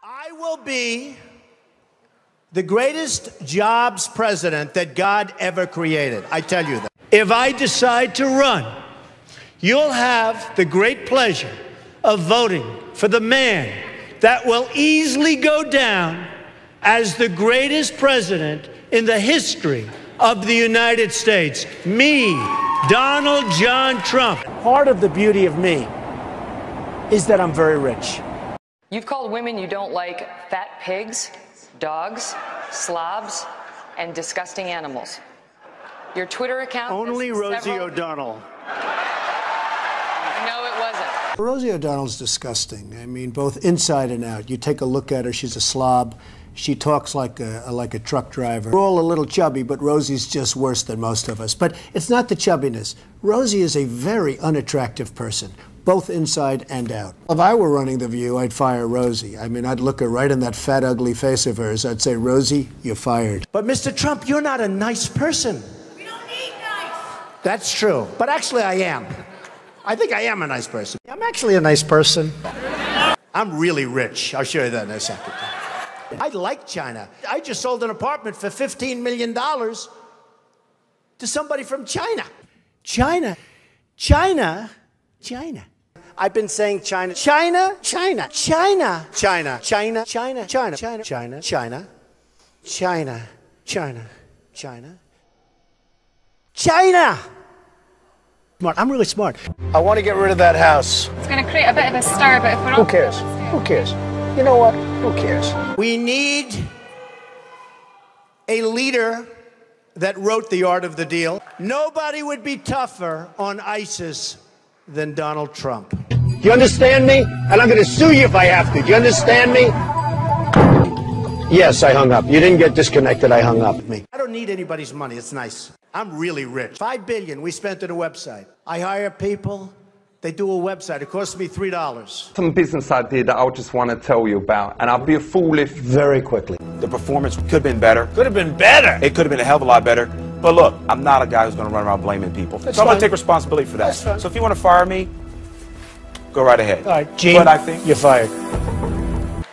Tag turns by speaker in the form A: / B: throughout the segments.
A: I will be the greatest jobs president that God ever created. I tell you that. If I decide to run, you'll have the great pleasure of voting for the man that will easily go down as the greatest president in the history of the United States. Me, Donald John Trump. Part of the beauty of me is that I'm very rich.
B: You've called women you don't like fat pigs, dogs, slobs, and disgusting animals. Your Twitter account...
A: Only Rosie O'Donnell.
B: No, it wasn't.
C: Rosie O'Donnell's disgusting. I mean, both inside and out. You take a look at her, she's a slob. She talks like a truck driver. We're all a little chubby, but Rosie's just worse than most of us. But it's not the chubbiness. Rosie is a very unattractive person, both inside and out. If I were running The View, I'd fire Rosie. I mean, I'd look her right in that fat, ugly face of hers. I'd say, Rosie, you're fired.
A: But Mr. Trump, you're not a nice person.
D: We don't need nice.
A: That's true. But actually, I am. I think I am a nice person. I'm actually a nice person. I'm really rich. I'll show you that in a second. I like China. I just sold an apartment for $15 million to somebody from China. China. I've been saying China. China. China. Smart. I'm really smart. I want to get rid of that house.
E: It's going to create a bit of a stir, but if we're not...
C: Who cares? Who cares? You know what? Who cares?
A: We need a leader that wrote The Art of the Deal. Nobody would be tougher on ISIS than Donald Trump.
C: Do you understand me? And I'm going to sue you if I have to. Do you understand me? Yes, I hung up. You didn't get disconnected. I hung up.
A: I don't need anybody's money. It's nice. I'm really rich. $5 billion we spent on a website. I hire people. They do a website. It costs me $3.
F: Some business idea that I just want to tell you about, and I'll be a fool if...
C: Very quickly.
G: The performance could have been better.
A: Could have been better.
G: It could have been a hell of a lot better. But look, I'm not a guy who's going to run around blaming people.
A: That's
G: so I'm going
A: fine.
G: to take responsibility for that.
A: That's fine.
G: So if you want to fire me, go right ahead.
A: All right, Gene,
G: but I think
A: you're fired.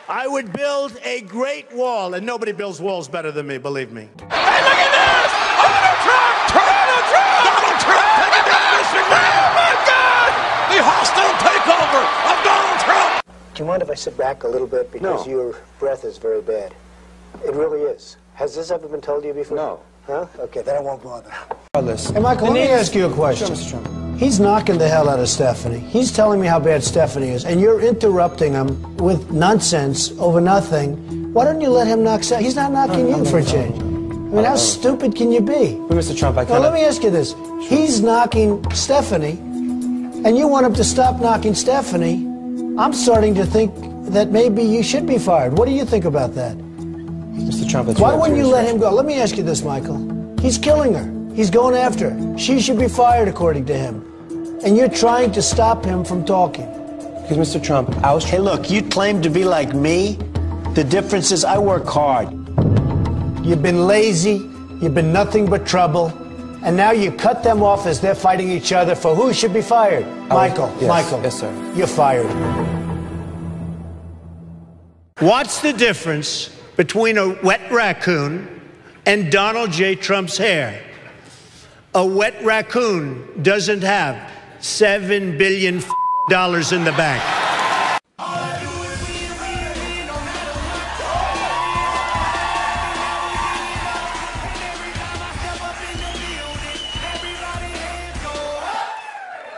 A: I would build a great wall, and nobody builds walls better than me, believe me.
H: Hey, look at this! Donald Trump! Donald Trump! Donald Trump taking down Mr. Oh, my God! The hostile takeover of Donald Trump!
C: Do you mind if I sit back a little bit? Because your breath is very bad. It really is. Has this ever been told to you before?
F: No.
C: Huh? Okay, then I won't bother. Hey, Michael, let me ask you a question. Sure, Mr. Trump. He's knocking the hell out of Stephanie. He's telling me how bad Stephanie is, and you're interrupting him with nonsense over nothing. Why don't you let him knock Stephanie? He's not knocking you for a change. I mean, how stupid can you be?
I: But Mr. Trump, I can't...
C: Now, let me ask you this. He's knocking Stephanie, and you want him to stop knocking Stephanie. I'm starting to think that maybe you should be fired. What do you think about that?
I: Mr. Trump, that's
C: Why wouldn't you let him go? Let me ask you this, Michael. He's killing her. He's going after her. She should be fired, according to him. And you're trying to stop him from talking.
I: Because, Mr. Trump, I was...
A: Hey, look, you claim to be like me. The difference is I work hard. You've been lazy. You've been nothing but trouble. And now you cut them off as they're fighting each other for who should be fired. Michael,
I: yes,
A: Michael.
I: Yes, sir.
A: You're fired. What's the difference between a wet raccoon and Donald J. Trump's hair? A wet raccoon doesn't have $7 billion in the bank.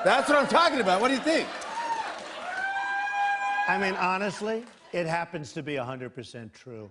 H: That's what I'm talking about. What do you think?
A: I mean, honestly, it happens to be 100% true.